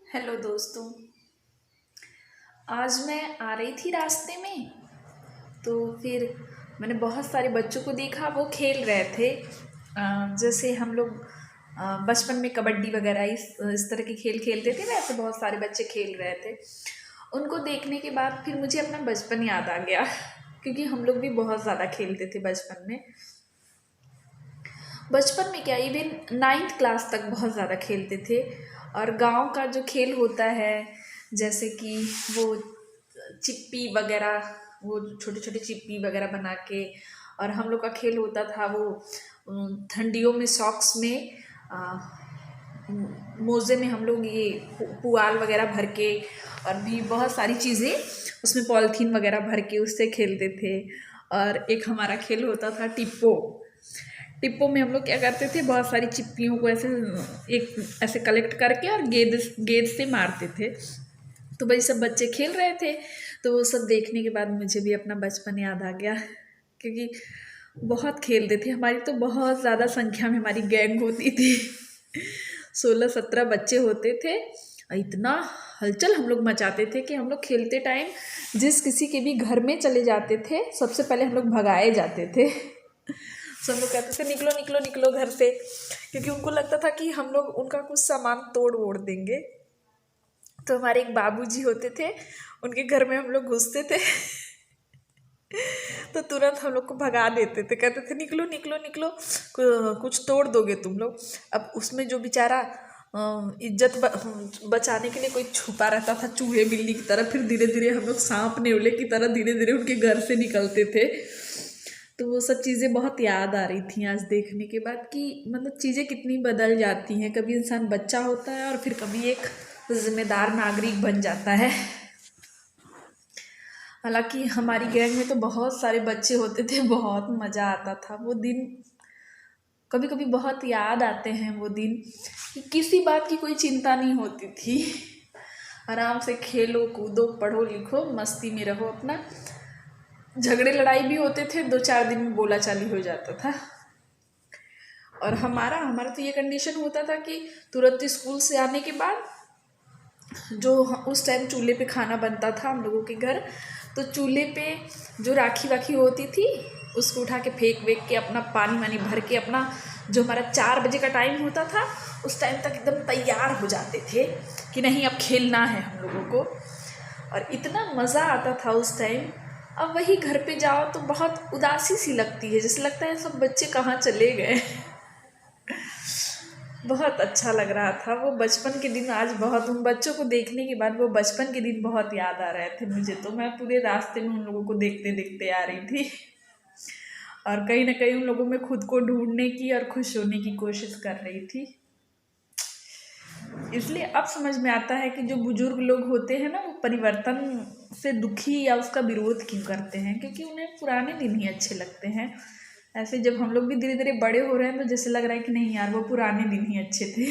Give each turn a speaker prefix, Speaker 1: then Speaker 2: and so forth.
Speaker 1: Hello दोस्तों। आज मैं आ रही थी रास्ते में, तो फिर मैंने बहुत सारे बच्चों को देखा, वो खेल रहे थे। जैसे हम लोग बचपन में कबड्डी वगैरह इस तरह के खेल खेलते थे, वैसे बहुत सारे बच्चे खेल रहे थे। उनको देखने के बाद फिर मुझे अपना बचपन याद आ गया क्योंकि हम लोग भी बहुत ज़्यादा खेलते थे बचपन में। बचपन में क्या, इवन नाइन्थ क्लास तक बहुत ज़्यादा खेलते थे। और गांव का जो खेल होता है, जैसे कि वो चिप्पी वगैरह, वो छोटे छोटे चिप्पी वगैरह बना के, और हम लोग का खेल होता था वो ठंडियों में सॉक्स में मोज़े में हम लोग ये पुआल वगैरह भर के, और भी बहुत सारी चीज़ें उसमें पॉलीथीन वगैरह भर के उससे खेलते थे। और एक हमारा खेल होता था टिप्पो। टिप्पो में हम लोग क्या करते थे, बहुत सारी चिप्पियों को ऐसे कलेक्ट करके और गेंद गेंद से मारते थे। तो भाई सब बच्चे खेल रहे थे, तो वो सब देखने के बाद मुझे भी अपना बचपन याद आ गया क्योंकि बहुत खेलते थे। हमारी तो बहुत ज़्यादा संख्या में हमारी गैंग होती थी 16-17 बच्चे होते थे। और इतना हलचल हम लोग मचाते थे कि हम लोग खेलते टाइम जिस किसी के भी घर में चले जाते थे, सबसे पहले हम लोग भगाए जाते थे। सब लोग कहते थे निकलो निकलो निकलो घर से, क्योंकि उनको लगता था कि हम लोग उनका कुछ सामान तोड़ वोड़ देंगे। तो हमारे एक बाबूजी होते थे, उनके घर में हम लोग घुसते थे तो तुरंत हम लोग को भगा देते थे, कहते थे निकलो निकलो निकलो, कुछ तोड़ दोगे तुम लोग। अब उसमें जो बेचारा इज्जत बचाने के लिए कोई छुपा रहता था चूहे बिल्ली की तरह, फिर धीरे धीरे हम लोग सांप नेवले की तरह धीरे धीरे उनके घर से निकलते थे। तो वो सब चीज़ें बहुत याद आ रही थी आज देखने के बाद कि मतलब चीज़ें कितनी बदल जाती हैं। कभी इंसान बच्चा होता है और फिर कभी एक जिम्मेदार नागरिक बन जाता है। हालांकि हमारी गैंग में तो बहुत सारे बच्चे होते थे, बहुत मज़ा आता था वो दिन। कभी कभी बहुत याद आते हैं वो दिन कि किसी बात की कोई चिंता नहीं होती थी, आराम से खेलो कूदो पढ़ो लिखो मस्ती में रहो अपना। झगड़े लड़ाई भी होते थे, 2-4 दिन में बोला चाली हो जाता था। और हमारा हमारा तो ये कंडीशन होता था कि तुरंत स्कूल से आने के बाद जो उस टाइम चूल्हे पे खाना बनता था हम लोगों के घर, तो चूल्हे पे जो राखी वाखी होती थी उसको उठा के फेंक वेक के अपना पानी वानी भर के अपना जो हमारा 4 बजे का टाइम होता था उस टाइम तक एकदम तैयार हो जाते थे कि नहीं अब खेलना है हम लोगों को। और इतना मज़ा आता था उस टाइम। अब वही घर पे जाओ तो बहुत उदासी सी लगती है, जैसे लगता है सब बच्चे कहाँ चले गए बहुत अच्छा लग रहा था वो बचपन के दिन। आज बहुत उन बच्चों को देखने के बाद वो बचपन के दिन बहुत याद आ रहे थे मुझे। तो मैं पूरे रास्ते में उन लोगों को देखते देखते आ रही थी और कहीं ना कहीं उन लोगों में खुद को ढूंढने की और खुश होने की कोशिश कर रही थी। इसलिए अब समझ में आता है कि जो बुजुर्ग लोग होते हैं ना, वो परिवर्तन से दुखी या उसका विरोध क्यों करते हैं, क्योंकि उन्हें पुराने दिन ही अच्छे लगते हैं। ऐसे जब हम लोग भी धीरे धीरे बड़े हो रहे हैं तो जैसे लग रहा है कि नहीं यार वो पुराने दिन ही अच्छे थे।